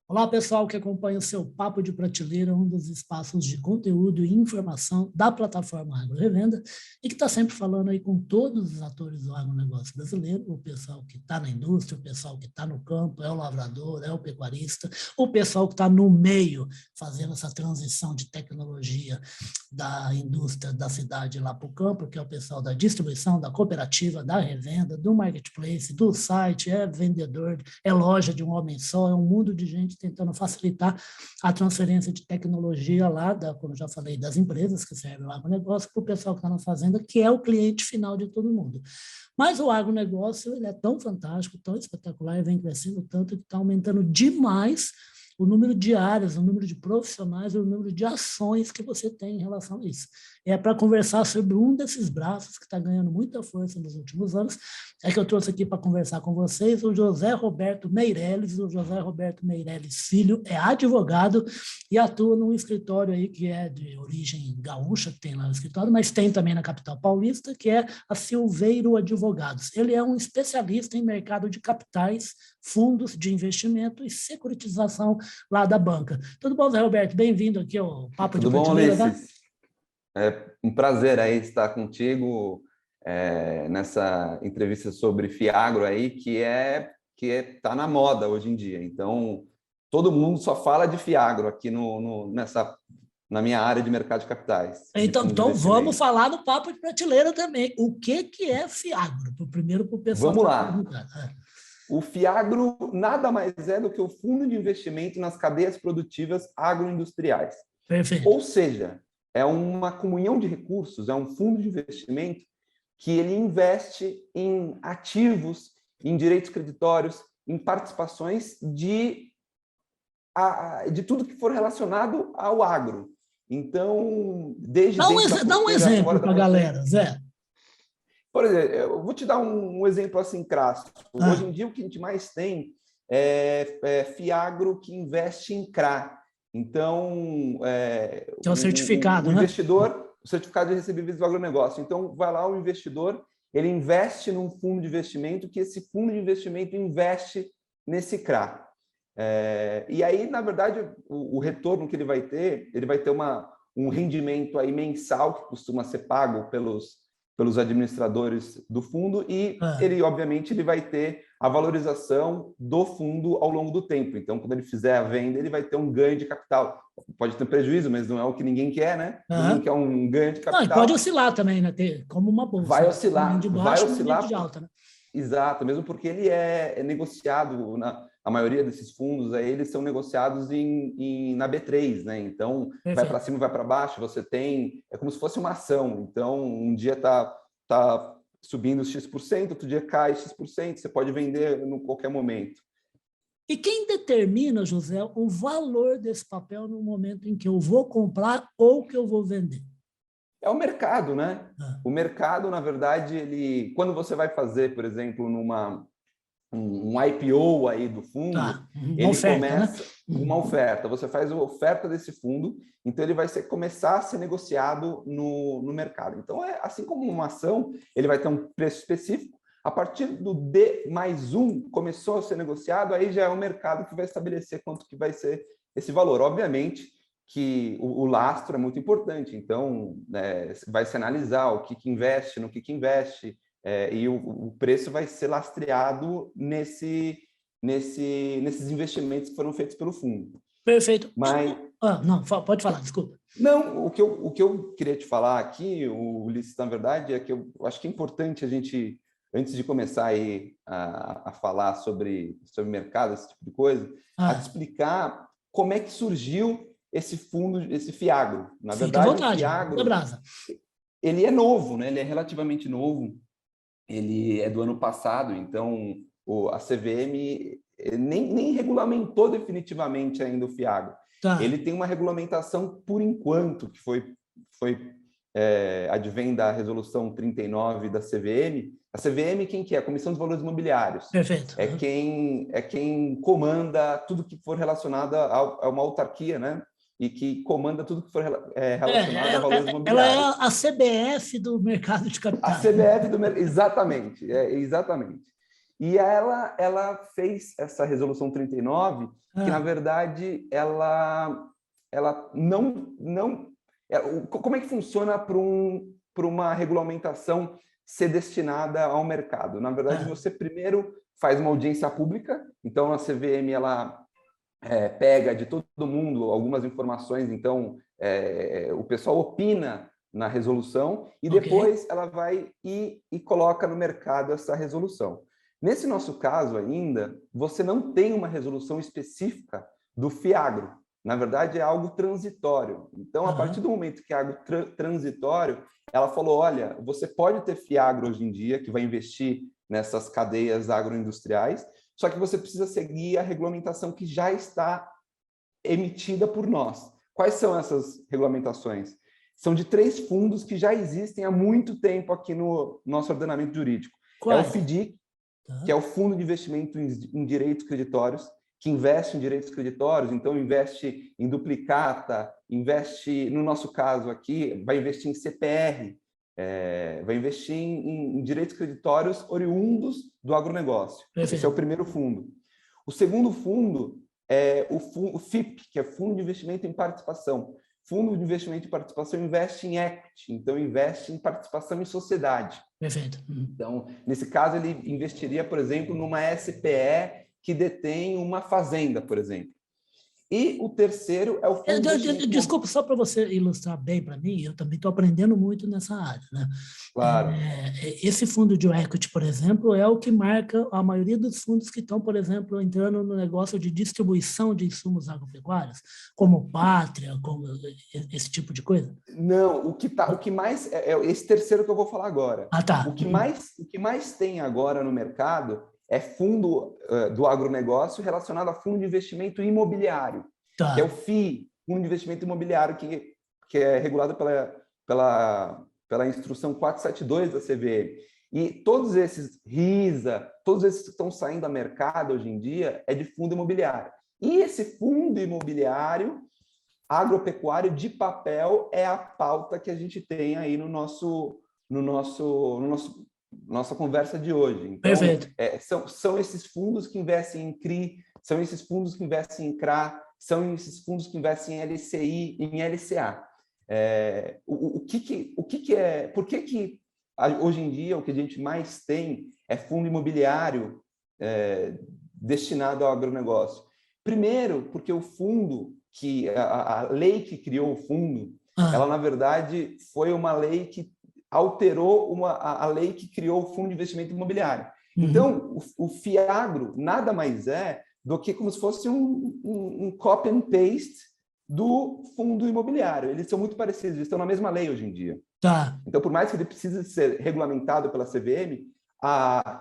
Olá, pessoal que acompanha o seu Papo de Prateleira, um dos espaços de conteúdo e informação da plataforma Agro Revenda, e que está sempre falando aí com todos os atores do agronegócio brasileiro, o pessoal que está na indústria, o pessoal que está no campo, é o lavrador, é o pecuarista, o pessoal que está no meio, fazendo essa transição de tecnologia da indústria da cidade lá para o campo, que é o pessoal da distribuição, da cooperativa, da revenda, do marketplace, do site, é vendedor, é loja de um homem só, é um mundo de gente tentando facilitar a transferência de tecnologia lá, como eu já falei, das empresas que servem o agronegócio para o pessoal que está na fazenda, que é o cliente final de todo mundo. Mas o agronegócio ele é tão fantástico, tão espetacular, e vem crescendo tanto que está aumentando demais o número de áreas, o número de profissionais, o número de ações que você tem em relação a isso. É para conversar sobre um desses braços que está ganhando muita força nos últimos anos, é que eu trouxe aqui para conversar com vocês o José Roberto Meirelles. O José Roberto Meirelles Filho é advogado e atua num escritório aí que é de origem gaúcha, que tem lá o escritório, mas tem também na capital paulista, que é a Silveiro Advogados. Ele é um especialista em mercado de capitais, fundos de investimento e securitização lá da banca. Tudo bom, Zé Roberto? Bem-vindo aqui ao Papo de Tudo bom, Prateleira, tá? Ulisses? É um prazer aí estar contigo nessa entrevista sobre Fiagro aí, tá na moda hoje em dia. Então, todo mundo só fala de Fiagro aqui na minha área de mercado de capitais. Então vamos falar no Papo de Prateleira também. O que é Fiagro? Primeiro para o pessoal. Vamos lá. O Fiagro nada mais é do que o fundo de investimento nas cadeias produtivas agroindustriais. Perfeito. Ou seja, é uma comunhão de recursos, é um fundo de investimento que ele investe em ativos, em direitos creditórios, em participações de tudo que for relacionado ao agro. Então, desde... Dá um exemplo para a galera, Zé. Por exemplo, eu vou te dar um exemplo assim crasso. Hoje em dia, o que a gente mais tem é Fiagro que investe em CRA. Então, que é o certificado, o investidor, o certificado de recebíveis do agronegócio. Então, vai lá o investidor, ele investe num fundo de investimento, que esse fundo de investimento investe nesse CRA. E aí, na verdade, o retorno que ele vai ter um rendimento aí mensal, que costuma ser pago pelos administradores do fundo, e ele, obviamente, ele vai ter a valorização do fundo ao longo do tempo. Então, quando ele fizer a venda, ele vai ter um ganho de capital. Pode ter prejuízo, mas não é o que ninguém quer, né? Ninguém quer um ganho de capital. Não, e pode oscilar também, né? Como uma bolsa. Vai oscilar. De baixo, de alta, né? Exato, mesmo porque ele é negociado, a maioria desses fundos aí, eles são negociados na B3, né? Então, perfeito. Vai para cima, vai para baixo, você tem... É como se fosse uma ação. Então, um dia tá subindo X%, outro dia cai X%, você pode vender em qualquer momento. E quem determina, José, o valor desse papel no momento em que eu vou comprar ou que eu vou vender? É o mercado, né? O mercado, na verdade, quando você vai fazer, por exemplo, um IPO aí do fundo, ele oferta, começa, né? Uma oferta. Você faz a oferta desse fundo, então ele vai começar a ser negociado no mercado. Então, assim como uma ação, ele vai ter um preço específico. A partir do D+1 começou a ser negociado, aí já é o mercado que vai estabelecer quanto que vai ser esse valor. Obviamente que o lastro é muito importante, então vai se analisar o que investe, no que investe, e o preço vai ser lastreado nesses investimentos que foram feitos pelo fundo. Perfeito. Mas... não, pode falar, desculpa. Não, o que eu queria te falar aqui, Ulisses, na verdade, é que eu acho que é importante a gente, antes de começar aí a falar sobre mercado, esse tipo de coisa, a te explicar como é que surgiu esse fundo, esse Fiagro. Na verdade, o Fiagro, ele é novo, né? Ele é relativamente novo. Ele é do ano passado, então a CVM nem regulamentou definitivamente ainda o Fiagro. Ele tem uma regulamentação por enquanto, que advém da resolução 39 da CVM. A CVM, quem que é? A Comissão dos Valores Imobiliários. Perfeito. É quem comanda tudo que for relacionado a uma autarquia, né? E que comanda tudo que for relacionado a valores imobiliários. Ela é a CBF do mercado de capitais. A CBF do mercado, exatamente, exatamente. E ela fez essa resolução 39, que na verdade ela não como é que funciona para uma regulamentação ser destinada ao mercado? Na verdade, você primeiro faz uma audiência pública, então a CVM ela pega de todo mundo algumas informações, então o pessoal opina na resolução e depois ela vai e coloca no mercado essa resolução. Nesse nosso caso ainda, você não tem uma resolução específica do FIAGRO. Na verdade, é algo transitório. Então, a partir do momento que é algo transitório, ela falou, olha, você pode ter FIAGRO hoje em dia, que vai investir nessas cadeias agroindustriais, só que você precisa seguir a regulamentação que já está emitida por nós. Quais são essas regulamentações? São de 3 fundos que já existem há muito tempo aqui no nosso ordenamento jurídico. É o FIDIC, que é o Fundo de Investimento em Direitos Creditórios, que investe em direitos creditórios, então investe em duplicata, investe, no nosso caso aqui, vai investir em CPR, vai investir em direitos creditórios oriundos do agronegócio. Esse é o primeiro fundo. O segundo fundo é o FIP, que é Fundo de Investimento em Participação. Fundo de Investimento em Participação investe em equity, então investe em participação em sociedade. Perfeito. Então, nesse caso, ele investiria, por exemplo, numa SPE que detém uma fazenda, por exemplo. E o terceiro é o fundo de investimento... Desculpa, só para você ilustrar bem para mim, eu também estou aprendendo muito nessa área, né? Claro. Esse fundo de equity, por exemplo, é o que marca a maioria dos fundos que estão, por exemplo, entrando no negócio de distribuição de insumos agropecuários, como Pátria, como esse tipo de coisa? Não, o que mais... É esse terceiro que eu vou falar agora. Tá. O que mais tem agora no mercado é fundo do agronegócio relacionado a fundo de investimento imobiliário, que é o FII, Fundo de Investimento Imobiliário, que é regulado pela instrução 472 da CVM. E todos esses RISA, todos esses que estão saindo a mercado hoje em dia, é de fundo imobiliário. E esse fundo imobiliário agropecuário de papel é a pauta que a gente tem aí no nossa conversa de hoje. Então, são esses fundos que investem em CRI, são esses fundos que investem em CRA, são esses fundos que investem em LCI e em LCA. Por que hoje em dia o que a gente mais tem é fundo imobiliário destinado ao agronegócio? Primeiro, porque o fundo, a lei que criou o fundo, ela, na verdade, foi uma lei que alterou a lei que criou o Fundo de Investimento Imobiliário. Então, o FIAGRO nada mais é do que como se fosse um copy and paste do fundo imobiliário. Eles são muito parecidos, eles estão na mesma lei hoje em dia. Então, por mais que ele precise ser regulamentado pela CVM,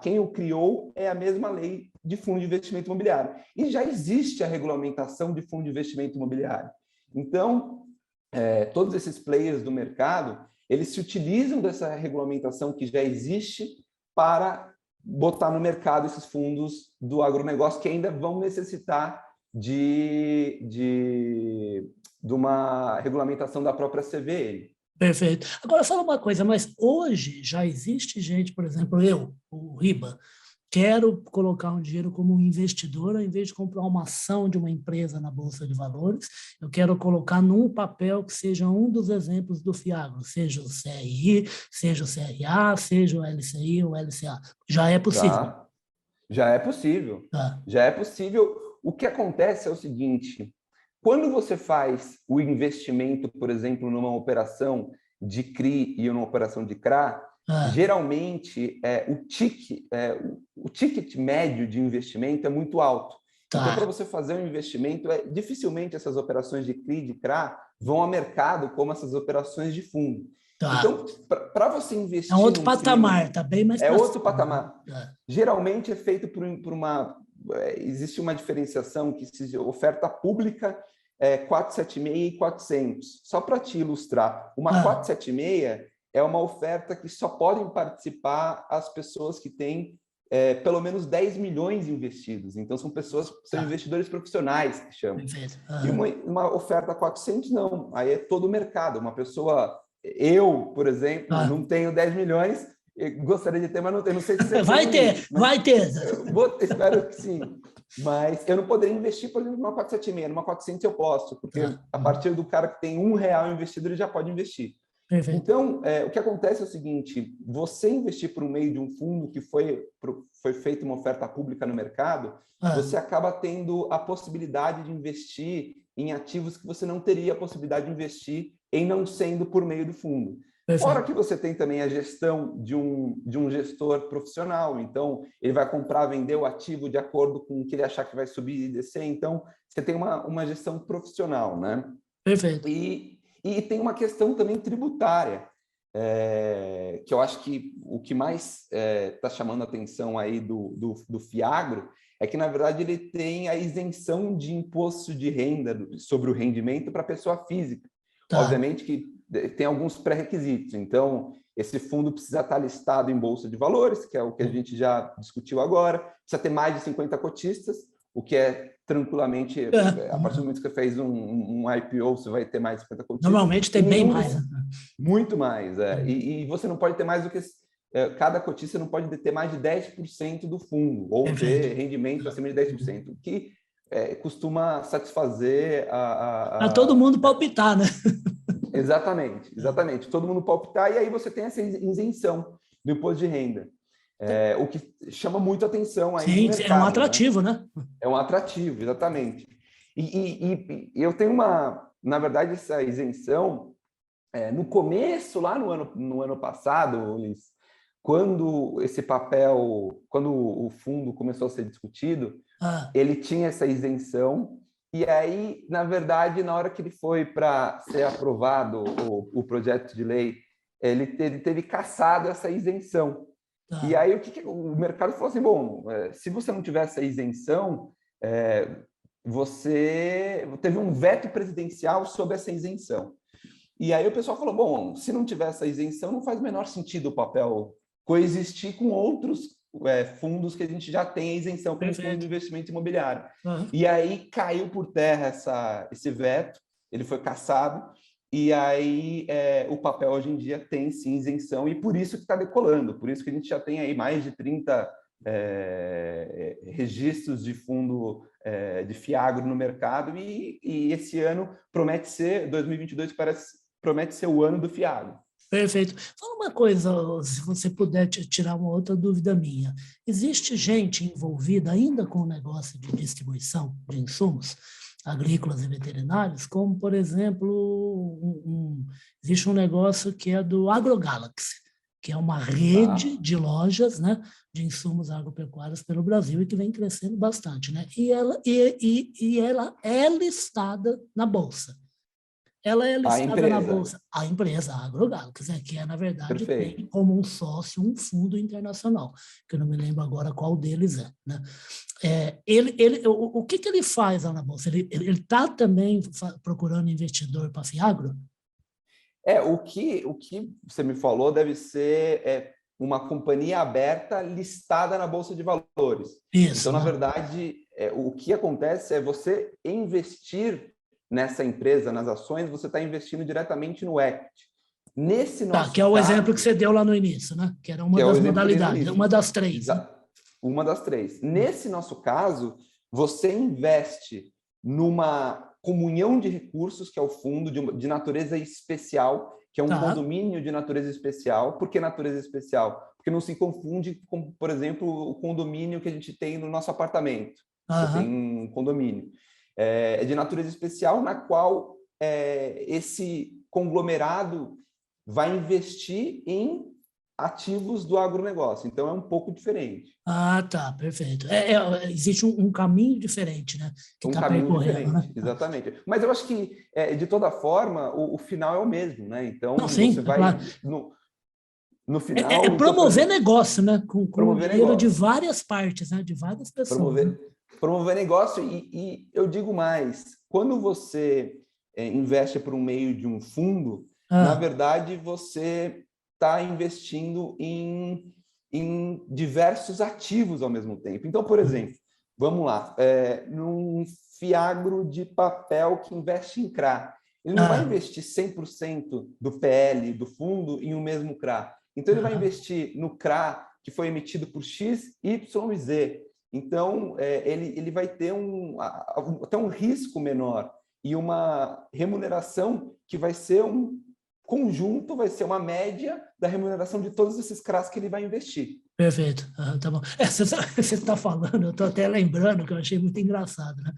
quem o criou é a mesma lei de fundo de investimento imobiliário. E já existe a regulamentação de fundo de investimento imobiliário. Então, todos esses players do mercado, eles se utilizam dessa regulamentação que já existe para botar no mercado esses fundos do agronegócio que ainda vão necessitar de uma regulamentação da própria CVM. Perfeito. Agora, fala uma coisa, mas hoje já existe gente, por exemplo, o Riba, quero colocar um dinheiro como um investidor, ao invés de comprar uma ação de uma empresa na Bolsa de Valores, eu quero colocar num papel que seja um dos exemplos do FIAGRO, seja o CRI, seja o CRA, seja o LCI ou o LCA. Já é possível? Já é possível. Já é possível. O que acontece é o seguinte, quando você faz o investimento, por exemplo, numa operação de CRI e uma operação de CRA, geralmente o ticket médio de investimento é muito alto. Então, para você fazer um investimento, dificilmente essas operações de CRI e de CRA vão ao mercado como essas operações de fundo. Então, para você investir... É outro patamar, está bem mais... É outro patamar. Geralmente é feito por uma... Existe uma diferenciação que se oferta pública 476 e 400. Só para te ilustrar, uma 476 é uma oferta que só podem participar as pessoas que têm pelo menos 10 milhões investidos. Então, são investidores profissionais, que chamam. E uma oferta 400, não. Aí é todo o mercado. Uma pessoa... Eu, por exemplo, não tenho 10 milhões, Eu gostaria de ter, mas não tem. Não sei se você vai ter, vai ter. Espero que sim. Mas eu não poderia investir, por exemplo, numa 476. Numa 400 eu posso, porque a partir do cara que tem R$1 investido, ele já pode investir. Perfeito. Então, o que acontece é o seguinte, você investir por meio de um fundo que foi feita uma oferta pública no mercado, você acaba tendo a possibilidade de investir em ativos que você não teria a possibilidade de investir em não sendo por meio do fundo. Perfeito. Fora que você tem também a gestão de um gestor profissional, então ele vai comprar, vender o ativo de acordo com o que ele achar que vai subir e descer, então você tem uma gestão profissional, né? Perfeito. E tem uma questão também tributária, que eu acho que o que mais está chamando a atenção aí do Fiagro é que, na verdade, ele tem a isenção de imposto de renda sobre o rendimento para a pessoa física. Tá. Obviamente que tem alguns pré-requisitos. Então, esse fundo precisa estar listado em Bolsa de Valores, que é o que a gente já discutiu agora, precisa ter mais de 50 cotistas, o que é tranquilamente, a partir do momento que você fez um IPO, você vai ter mais de 50 cotistas. Normalmente tem bem mais. Muito mais. E você não pode ter mais do que... cada cotista não pode ter mais de 10% do fundo, ou ter rendimento acima de 10%, o que costuma satisfazer a todo mundo palpitar, né? Exatamente. Todo mundo palpitar, e aí você tem essa isenção do imposto de renda. O que chama muito atenção aí. Sim, no mercado, é um atrativo, né? É um atrativo, exatamente. E eu tenho na verdade, essa isenção, no começo, lá no ano passado, Ulisses, quando o fundo começou a ser discutido, ele tinha essa isenção, e aí, na verdade, na hora que ele foi para ser aprovado, o projeto de lei, ele teve cassado essa isenção. E aí o mercado falou assim, bom, se você não tiver essa isenção, você teve um veto presidencial sobre essa isenção. E aí o pessoal falou, bom, se não tiver essa isenção, não faz o menor sentido o papel coexistir com outros fundos que a gente já tem a isenção, como o fundo de investimento imobiliário. E aí caiu por terra esse veto, ele foi cassado, e aí o papel hoje em dia tem sim isenção, e por isso que está decolando, por isso que a gente já tem aí mais de 30 registros de fundo de Fiagro no mercado, e esse ano promete ser, 2022 promete ser o ano do Fiagro. Perfeito. Fala uma coisa, se você puder tirar uma outra dúvida minha. Existe gente envolvida ainda com o negócio de distribuição de insumos agrícolas e veterinários, como, por exemplo, existe um negócio que é do AgroGalaxy, que é uma rede de lojas, né, de insumos agropecuários pelo Brasil e que vem crescendo bastante, né? E ela é listada na Bolsa. Ela é listada na Bolsa, a empresa, a AgroGalaxy, que na verdade, tem como um sócio um fundo internacional, que eu não me lembro agora qual deles é. Né? O que ele faz lá na Bolsa? Ele está também procurando investidor para a Fiagro? O que você me falou deve ser uma companhia aberta listada na Bolsa de Valores. Isso, então, na verdade, o que acontece é você investir nessa empresa, nas ações, você está investindo diretamente no equity. Nesse nosso que é o exemplo que você deu lá no início, né? Que era uma das modalidades, uma das três. Né? Uma das três. Nesse nosso caso, você investe numa comunhão de recursos, que é o fundo de natureza especial, que é um condomínio de natureza especial. Por que natureza especial? Porque não se confunde com, por exemplo, o condomínio que a gente tem no nosso apartamento. Você tem um condomínio. É de natureza especial, na qual esse conglomerado vai investir em ativos do agronegócio. Então, é um pouco diferente. Tá, perfeito. Existe um caminho diferente, né? Que está percorrendo, né? Exatamente. Mas eu acho que, de toda forma, o final é o mesmo, né? Então, não, sim, você vai... Claro. No final... promover negócio, né? Com dinheiro de várias partes, né? De várias pessoas. Promover negócio, e eu digo mais, quando você investe por um meio de um fundo, na verdade, você está investindo em diversos ativos ao mesmo tempo. Então, por exemplo, vamos lá, num Fiagro de papel que investe em CRA, ele não vai investir 100% do PL do fundo em um mesmo CRA, Então, ele vai investir no CRA, que foi emitido por X, Y e Z. Então, ele vai ter até um risco menor e uma remuneração que vai ser um conjunto, vai ser uma média da remuneração de todos esses CRAs que ele vai investir. Perfeito, tá bom. Você está falando, eu estou até lembrando que eu achei muito engraçado, né?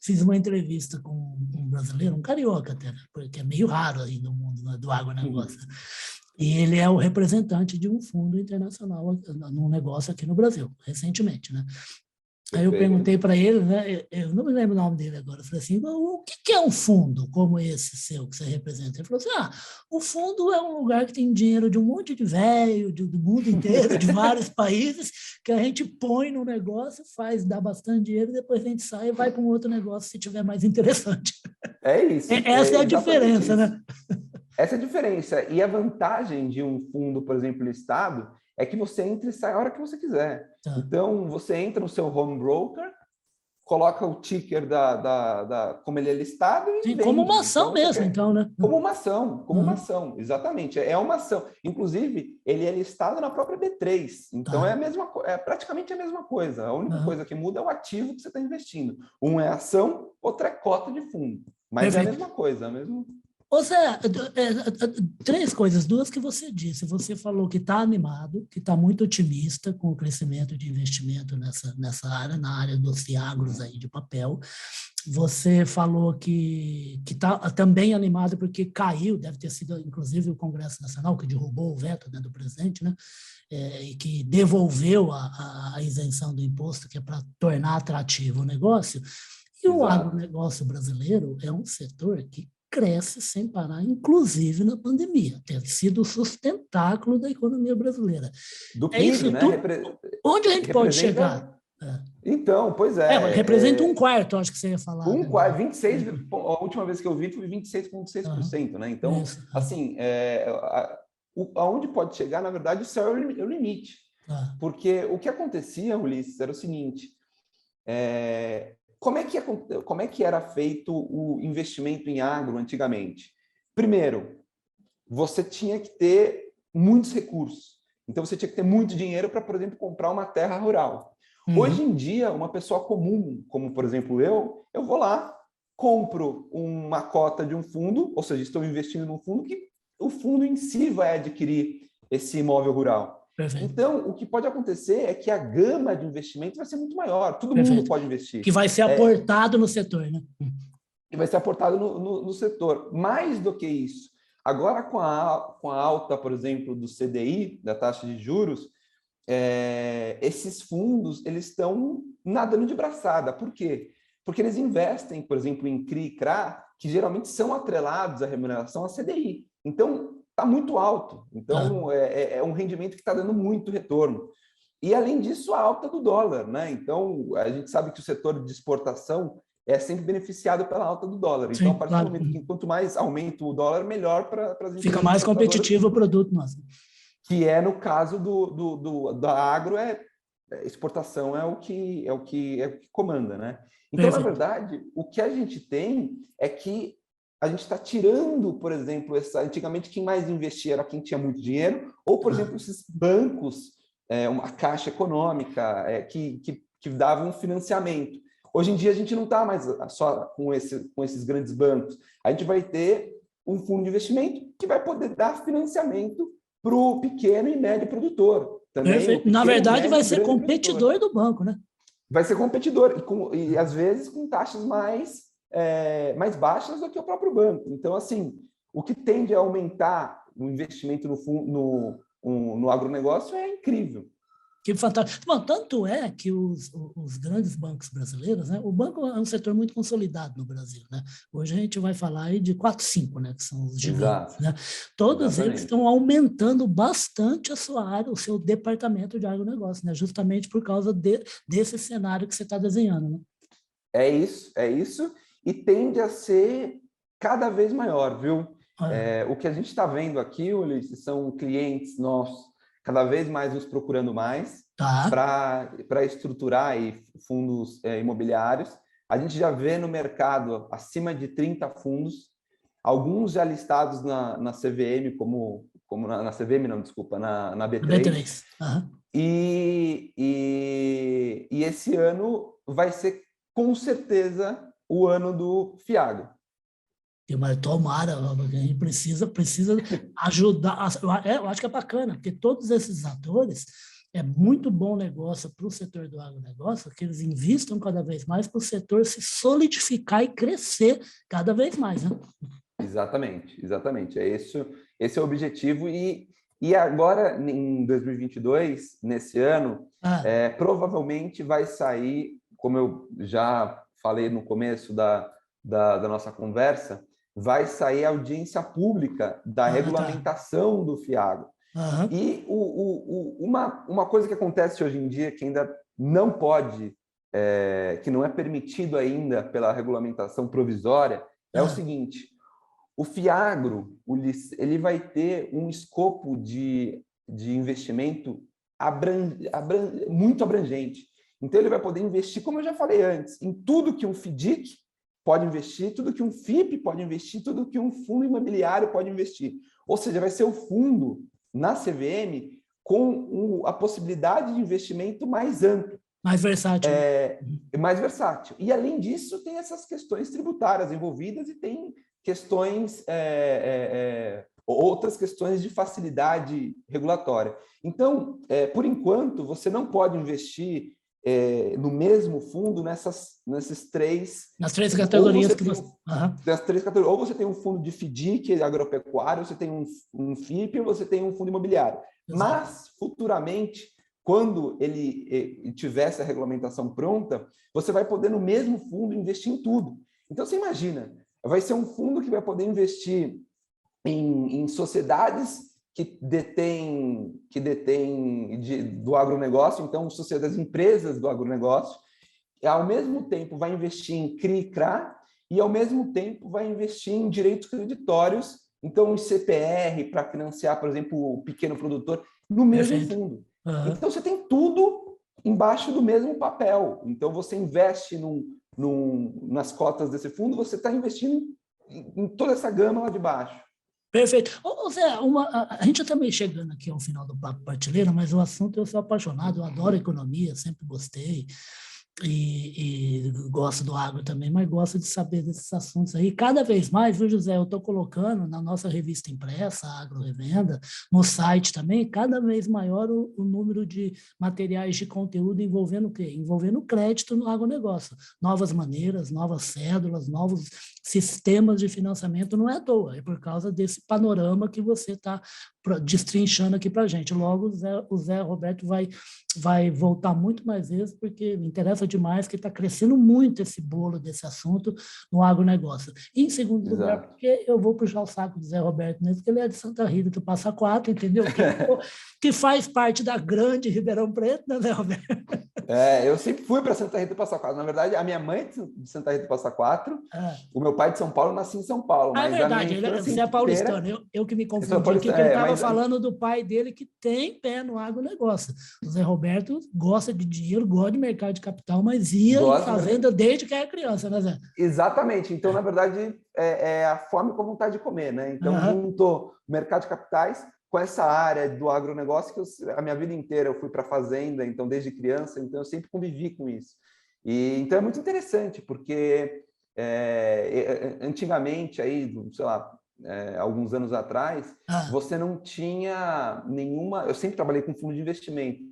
Fiz uma entrevista com um brasileiro, um carioca até, né? Porque é meio raro aí no mundo, né, do agronegócio. E ele é o representante de um fundo internacional num negócio aqui no Brasil, recentemente, né? Aí eu perguntei para ele, né? Eu não me lembro o nome dele agora. Eu falei assim: o que é um fundo como esse seu que você representa? Ele falou assim: o fundo é um lugar que tem dinheiro de um monte de velho, do mundo inteiro, de vários países, que a gente põe no negócio, dá bastante dinheiro, depois a gente sai e vai para um outro negócio se tiver mais interessante. É isso. Essa é a diferença, né? Essa é a diferença. E a vantagem de um fundo, por exemplo, listado, é que você entra e sai a hora que você quiser. Tá. Então, você entra no seu home broker, coloca o ticker como ele é listado e vende. Como uma ação mesmo, então, né? Como uma ação, uma ação, exatamente. É uma ação. Inclusive, ele é listado na própria B3. Então, tá. É praticamente a mesma coisa. A única coisa que muda é o ativo que você está investindo. Um é ação, outra é cota de fundo. Mas Perfeito. É a mesma coisa, Ô Zé, 3 coisas, 2 que você disse. Você falou que está animado, que está muito otimista com o crescimento de investimento nessa área, na área dos fiagros aí de papel. Você falou que está também animado porque caiu, deve ter sido inclusive o Congresso Nacional que derrubou o veto, né, do presidente, né? E que devolveu a isenção do imposto, que é para tornar atrativo o negócio. E Exato. O agronegócio brasileiro é um setor que cresce sem parar, inclusive na pandemia. Tem sido o sustentáculo da economia brasileira. Do PIB, isso né? Onde a gente pode chegar? Então, pois é. Representa um quarto, acho que você ia falar. Um quarto, 26, a última vez que eu vi foi 26,6%, né? Então, assim, aonde pode chegar, na verdade, o céu é o limite. Porque o que acontecia, Ulisses, era o seguinte, como é que era feito o investimento em agro antigamente? Primeiro, você tinha que ter muitos recursos. Então, você tinha que ter muito dinheiro para, por exemplo, comprar uma terra rural. Hoje em dia, uma pessoa comum, como, por exemplo, eu vou lá, compro uma cota de um fundo, ou seja, estou investindo num fundo que o fundo em si vai adquirir esse imóvel rural. Perfeito. Então, o que pode acontecer é que a gama de investimento vai ser muito maior. Todo Perfeito. Mundo pode investir. Que vai ser aportado no setor, né? Que vai ser aportado no setor. Mais do que isso, agora com a alta, por exemplo, do CDI, da taxa de juros, esses fundos eles estão nadando de braçada. Por quê? Porque eles investem, por exemplo, em CRI e CRA, que geralmente são atrelados à remuneração a CDI. Então, está muito alto. Então, é um rendimento que está dando muito retorno. E, além disso, a alta do dólar, né? Então, a gente sabe que o setor de exportação é sempre beneficiado pela alta do dólar. Então, a partir do momento que quanto mais aumenta o dólar, melhor para as empresas. Fica mais competitivo o produto nosso. Que é, no caso da agro, exportação é o que comanda, né? Então, Perfeito. Na verdade, o que a gente tem é que a gente está tirando, por exemplo, antigamente quem mais investia era quem tinha muito dinheiro, ou, por exemplo, esses bancos, uma caixa econômica que davam um financiamento. Hoje em dia a gente não está mais só com esses grandes bancos, a gente vai ter um fundo de investimento que vai poder dar financiamento para o pequeno e médio produtor. Também, na verdade, vai ser competidor do banco, né? Vai ser competidor, e às vezes com taxas mais baixas do que o próprio banco. Então, assim, o que tende a aumentar o investimento no agronegócio é incrível. Que fantástico. Bom, tanto é que os grandes bancos brasileiros, né? O banco é um setor muito consolidado no Brasil, né? Hoje a gente vai falar aí de 4, 5, né? Que são os gigantes, né? Todos Exatamente. Eles estão aumentando bastante a sua área, o seu departamento de agronegócio, né? Justamente por causa desse cenário que você está desenhando, né? É isso. E tende a ser cada vez maior, viu? O que a gente está vendo aqui, Ulisses, são clientes nossos cada vez mais nos procurando mais para estruturar aí fundos imobiliários. A gente já vê no mercado acima de 30 fundos, alguns já listados na CVM como como na CVM, não, desculpa, na B3. B3. Uhum. E esse ano vai ser, com certeza, o ano do Fiagro. Mas tomara, a gente precisa ajudar. Eu acho que é bacana, porque todos esses atores, é muito bom negócio para o setor do agronegócio, que eles investam cada vez mais para o setor se solidificar e crescer cada vez mais, né? Exatamente. Esse é o objetivo. E agora, em 2022, nesse ano, provavelmente vai sair, como eu já falei no começo da nossa conversa, vai sair a audiência pública da regulamentação do Fiagro. Uhum. E uma coisa que acontece hoje em dia, que ainda não pode, que não é permitido ainda pela regulamentação provisória, é o seguinte: o Fiagro, ele vai ter um escopo de investimento muito abrangente. Então, ele vai poder investir, como eu já falei antes, em tudo que um FDIC pode investir, tudo que um FIP pode investir, tudo que um fundo imobiliário pode investir. Ou seja, vai ser o fundo na CVM com a possibilidade de investimento mais amplo. Mais versátil. Mais versátil. E, além disso, tem essas questões tributárias envolvidas e tem questões, outras questões de facilidade regulatória. Então, por enquanto, você não pode investir no mesmo fundo nesses três... Nas três categorias das três categorias. Ou você tem um fundo de FDIC agropecuário, você tem um FIP, ou você tem um fundo imobiliário. Exato. Mas, futuramente, quando ele tiver essa regulamentação pronta, você vai poder, no mesmo fundo, investir em tudo. Então, você imagina, vai ser um fundo que vai poder investir em sociedades que detêm do agronegócio, então, sociedades, empresas do agronegócio, e, ao mesmo tempo, vai investir em CRI e CRA, e, ao mesmo tempo, vai investir em direitos creditórios, então, em CPR, para financiar, por exemplo, o pequeno produtor, no mesmo fundo. Uhum. Então, você tem tudo embaixo do mesmo papel. Então, você investe nas cotas desse fundo, você está investindo em toda essa gama lá de baixo. Perfeito. Ô, Zé, a gente está meio chegando aqui ao final do Papo Prateleira, mas o assunto eu sou apaixonado, eu adoro economia, sempre gostei. E gosto do agro também, mas gosto de saber desses assuntos aí. Cada vez mais, viu, José, eu estou colocando na nossa revista impressa, a Agro Revenda, no site também, cada vez maior o número de materiais de conteúdo envolvendo o quê? Envolvendo crédito no agronegócio. Novas maneiras, novas cédulas, novos sistemas de financiamento, não é à toa, é por causa desse panorama que você está destrinchando aqui para a gente. Logo, o Zé Roberto vai voltar muito mais vezes, porque me interessa demais, que está crescendo muito esse bolo desse assunto no agronegócio. E, em segundo lugar, porque eu vou puxar o saco do Zé Roberto mesmo, porque ele é de Santa Rita do Passa Quatro, entendeu? Que faz parte da grande Ribeirão Preto, né, Zé Roberto? Eu sempre fui para Santa Rita do Passa Quatro. Na verdade, a minha mãe é de Santa Rita do Passa Quatro, o meu pai de São Paulo, nasci em São Paulo. Mas é verdade, você é paulistano, eu que me confundi aqui, que ele estava falando do pai dele que tem pé no agronegócio. O Zé Roberto gosta de dinheiro, gosta de mercado de capital, mas ia em fazenda desde que era criança, né, Zé? Exatamente. Então, na verdade, é a fome com a vontade de comer, né? Então, juntou o mercado de capitais com essa área do agronegócio, que a minha vida inteira eu fui para a fazenda, então, desde criança, então eu sempre convivi com isso. E, então, é muito interessante, porque antigamente, aí, sei lá, alguns anos atrás, você não tinha nenhuma... Eu sempre trabalhei com fundo de investimento,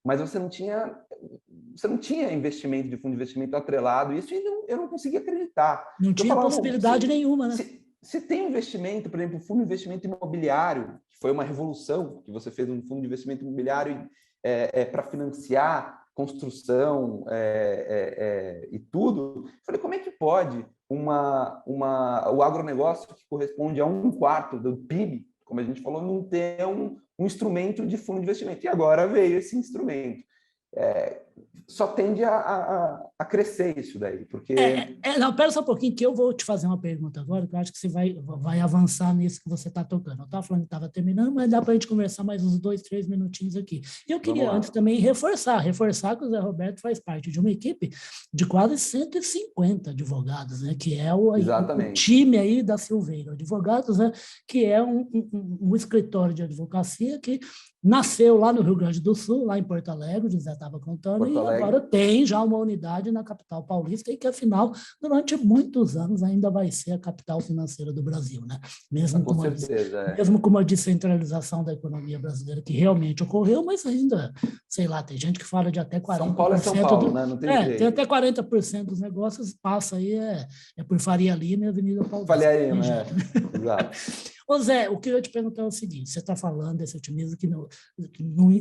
mas você não tinha investimento de fundo de investimento atrelado, isso eu não conseguia acreditar. Não tinha possibilidade nenhuma, né? Se tem investimento, por exemplo, fundo de investimento imobiliário, que foi uma revolução, que você fez um fundo de investimento imobiliário para financiar construção e tudo, eu falei, como é que pode o agronegócio, que corresponde a 1/4 do PIB, como a gente falou, não ter um instrumento de fundo de investimento? E agora veio esse instrumento. só tende a crescer isso daí, porque... Não, pera só um pouquinho, que eu vou te fazer uma pergunta agora, que eu acho que você vai avançar nisso que você está tocando. Eu estava falando que estava terminando, mas dá para a gente conversar mais uns 2, 3 minutinhos aqui. E eu queria antes também reforçar que o Zé Roberto faz parte de uma equipe de quase 150 advogados, né, que é o time aí da Silveira Advogados, né, que é um escritório de advocacia que nasceu lá no Rio Grande do Sul, lá em Porto Alegre, o José estava contando, e agora tem já uma unidade na capital paulista, e que, afinal, durante muitos anos ainda vai ser a capital financeira do Brasil, né? Mesmo com uma descentralização da economia brasileira que realmente ocorreu, mas ainda, sei lá, tem gente que fala de até 40%. São Paulo é São Paulo, né? Não tem jeito. Tem até 40% dos negócios passa aí, por Faria Lima e Avenida Paulista. Faria Lima, exato. Ô Zé, o que eu ia te perguntar é o seguinte, você está falando desse otimismo que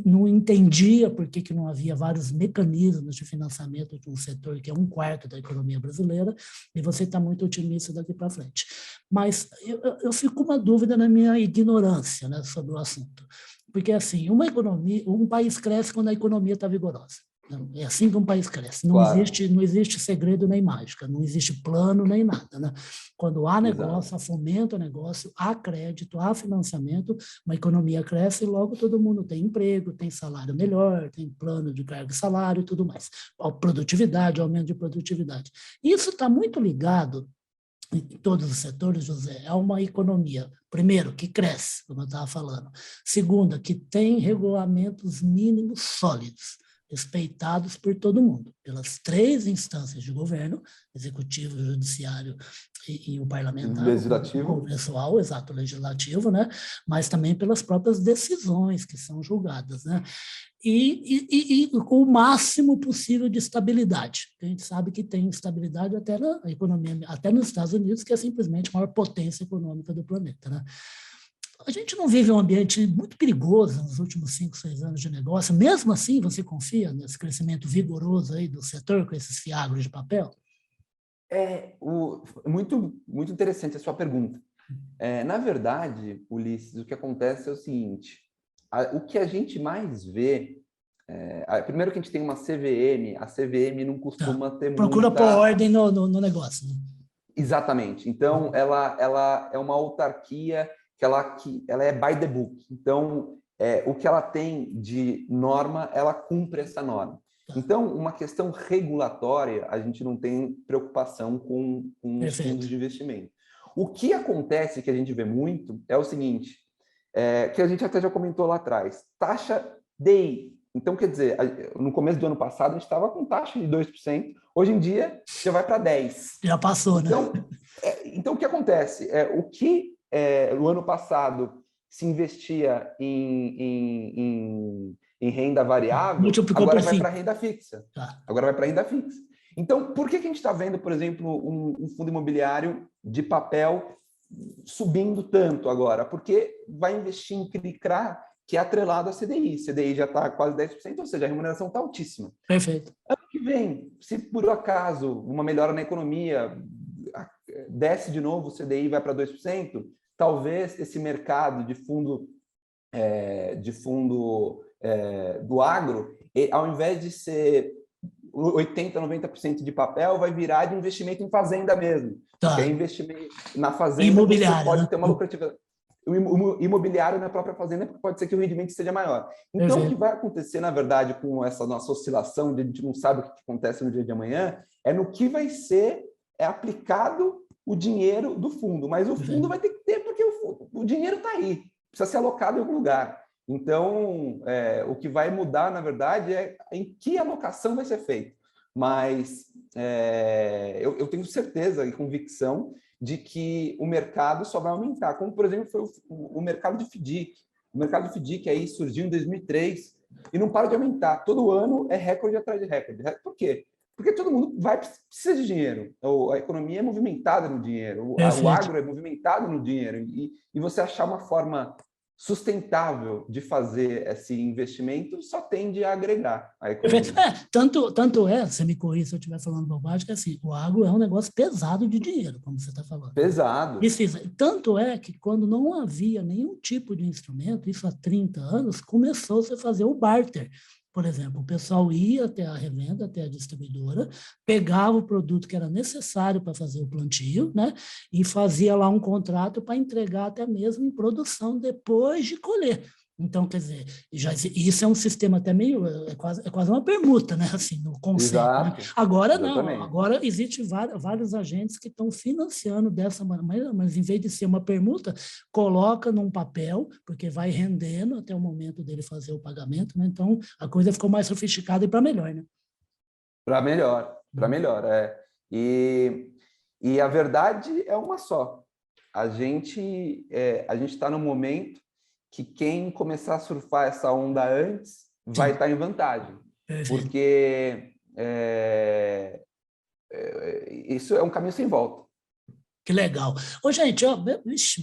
não entendia por que não havia vários mecanismos de financiamento de um setor que é 1/4 da economia brasileira, e você está muito otimista daqui para frente. Mas eu fico com uma dúvida na minha ignorância, né, sobre o assunto. Porque, assim, um país cresce quando a economia está vigorosa. É assim que um país cresce. Não existe segredo nem mágica, não existe plano nem nada, né? Quando há negócio, há fomento ao negócio, há crédito, há financiamento, uma economia cresce e logo todo mundo tem emprego, tem salário melhor, tem plano de carga e salário e tudo mais. Produtividade, aumento de produtividade. Isso está muito ligado em todos os setores, José, é uma economia, primeiro, que cresce, como eu estava falando. Segunda, que tem regulamentos mínimos sólidos, respeitados por todo mundo, pelas 3 instâncias de governo, executivo, judiciário e o parlamentar, legislativo. O congressual, exato, legislativo, né? Mas também pelas próprias decisões que são julgadas, né? E com o máximo possível de estabilidade. A gente sabe que tem estabilidade até na economia, até nos Estados Unidos, que é simplesmente a maior potência econômica do planeta, né? A gente não vive um ambiente muito perigoso nos últimos 5, 6 anos de negócio. Mesmo assim, você confia nesse crescimento vigoroso aí do setor com esses fiagros de papel? Muito, muito interessante a sua pergunta. Na verdade, Ulisses, o que acontece é o seguinte, o que a gente mais vê, primeiro que a gente tem uma CVM, a CVM não costuma ter Procura pôr ordem no negócio. Né? Exatamente. Então, ela é uma autarquia que ela é by the book. Então, o que ela tem de norma, ela cumpre essa norma. Então, uma questão regulatória, a gente não tem preocupação com os fundos de investimento. O que acontece, que a gente vê muito, é o seguinte, que a gente até já comentou lá atrás, taxa DI. Então, quer dizer, no começo do ano passado, a gente estava com taxa de 2%, hoje em dia já vai para 10%. Já passou, né? Então, o que acontece? O que no ano passado se investia em renda variável, agora vai para renda fixa. Agora vai para renda fixa. Então, por que a gente está vendo, por exemplo, um fundo imobiliário de papel subindo tanto agora? Porque vai investir em CRI-CRA, que é atrelado à CDI. CDI já está quase 10%, ou seja, a remuneração está altíssima. Perfeito. Ano que vem, se por acaso uma melhora na economia desce de novo, o CDI vai para 2%, talvez esse mercado de fundo do agro, ao invés de ser 80%, 90% de papel, vai virar de investimento em fazenda mesmo. Que é investimento na fazenda, imobiliário, pode né? ter uma lucratividade. O imobiliário na própria fazenda, porque pode ser que o rendimento seja maior. Então, o que vai acontecer, na verdade, com essa nossa oscilação, de a gente não sabe o que acontece no dia de amanhã, é no que vai ser aplicado o dinheiro do fundo. Mas o fundo vai ter que ter, porque o dinheiro está aí, precisa ser alocado em algum lugar. Então, o que vai mudar, na verdade, é em que alocação vai ser feito. Mas eu tenho certeza e convicção de que o mercado só vai aumentar, como, por exemplo, foi o mercado de FDIC. O mercado de FDIC aí surgiu em 2003 e não para de aumentar. Todo ano é recorde atrás de recorde. Por quê? Porque todo mundo precisa de dinheiro. A economia é movimentada no dinheiro. O agro é movimentado no dinheiro. E você achar uma forma sustentável de fazer esse investimento só tende a agregar a economia. Tanto você me corrija se eu estiver falando bobagem, que assim, o agro é um negócio pesado de dinheiro, como você está falando. Pesado. Tanto é que quando não havia nenhum tipo de instrumento, isso há 30 anos, começou-se a fazer o barter. Por exemplo, o pessoal ia até a revenda, até a distribuidora, pegava o produto que era necessário para fazer o plantio, né? E fazia lá um contrato para entregar até mesmo em produção depois de colher. Então, quer dizer, isso é um sistema até meio, é quase uma permuta, né? Assim, no conceito. Né? Agora não, agora existe vários agentes que estão financiando dessa maneira, mas em vez de ser uma permuta, coloca num papel, porque vai rendendo até o momento dele fazer o pagamento, né? Então, a coisa ficou mais sofisticada e para melhor, né? Para melhor, é. E a verdade é uma só. A gente está no momento que quem começar a surfar essa onda antes vai estar em vantagem. Porque isso é um caminho sem volta. Que legal. Ô, gente, ó,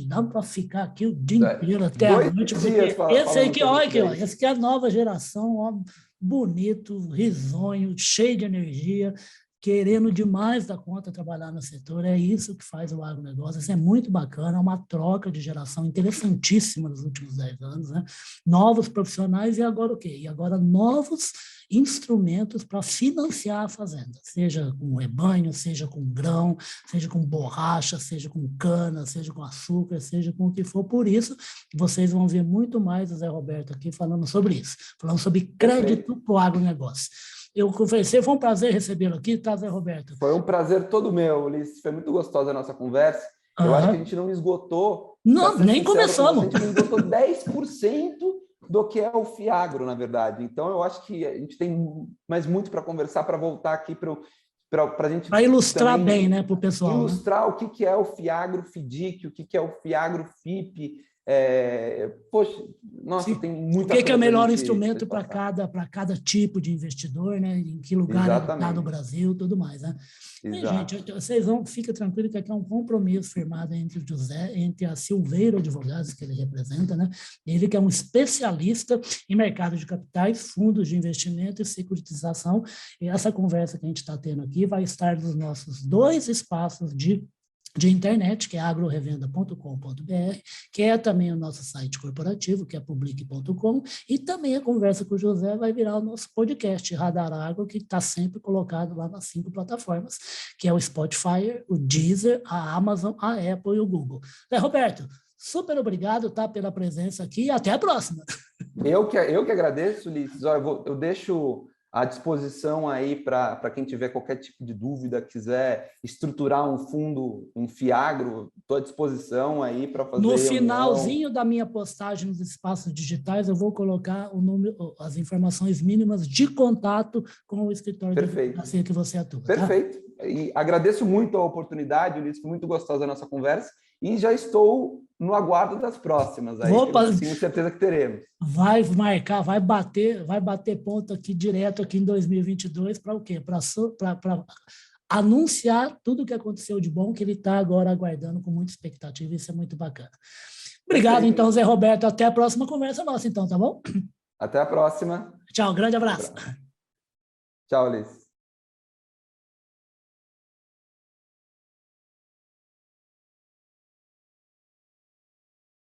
dá para ficar aqui o dia inteiro até a noite, porque esse aqui, olha aqui, ó, esse aqui é a nova geração, ó, bonito, risonho, cheio de energia, querendo demais da conta trabalhar no setor. É isso que faz o agronegócio. Isso é muito bacana, é uma troca de geração interessantíssima nos últimos 10 anos, né? Novos profissionais e agora o quê? E agora novos instrumentos para financiar a fazenda, seja com rebanho, seja com grão, seja com borracha, seja com cana, seja com açúcar, seja com o que for. Por isso, vocês vão ver muito mais o Zé Roberto aqui falando sobre isso, falando sobre crédito para o agronegócio. Eu conversei, foi um prazer recebê-lo aqui, tá, Zé Roberto? Foi um prazer todo meu, Ulisses. Foi muito gostosa a nossa conversa. Eu acho que a gente não esgotou. Não, nem começamos. A gente não esgotou 10% do que é o Fiagro, na verdade. Então, eu acho que a gente tem mais muito para conversar, para voltar aqui para a gente... Para ilustrar bem, né, para o pessoal. Ilustrar, né? O que é o Fiagro FIDIC, o que é o Fiagro FIP. Poxa, nossa, sim. Tem muita coisa. O que é o melhor instrumento para cada tipo de investidor, né? Em que lugar está no Brasil, tudo mais, né? E, gente, vocês fica tranquilo que aqui é um compromisso firmado entre o José, entre a Silveiro Advogados, que ele representa, né? Ele que é um especialista em mercado de capitais, fundos de investimento e securitização. E essa conversa que a gente está tendo aqui vai estar nos nossos 2 espaços de internet, que é agrorevenda.com.br, que é também o nosso site corporativo, que é public.com, e também a conversa com o José vai virar o nosso podcast Radar Agro, que está sempre colocado lá nas 5 plataformas, que é o Spotify, o Deezer, a Amazon, a Apple e o Google. Zé Roberto, super obrigado, tá, pela presença aqui e até a próxima. Eu que agradeço, Ulisses. Eu deixo à disposição aí para quem tiver qualquer tipo de dúvida, quiser estruturar um fundo, um Fiagro, estou à disposição aí para fazer. No finalzinho da minha postagem nos espaços digitais, eu vou colocar o número, as informações mínimas de contato com o escritório de advocacia que você atua. Perfeito. Tá? E agradeço muito a oportunidade, Ulisses, foi muito gostosa a nossa conversa. E já estou no aguardo das próximas. Aí, tenho certeza que teremos. Vai marcar, vai bater ponto aqui direto aqui em 2022 para o quê? Para anunciar tudo o que aconteceu de bom, que ele está agora aguardando com muita expectativa. Isso é muito bacana. Obrigado, então, Zé Roberto. Até a próxima conversa nossa, então, tá bom? Até a próxima. Tchau, grande abraço. Tchau, Ulisses.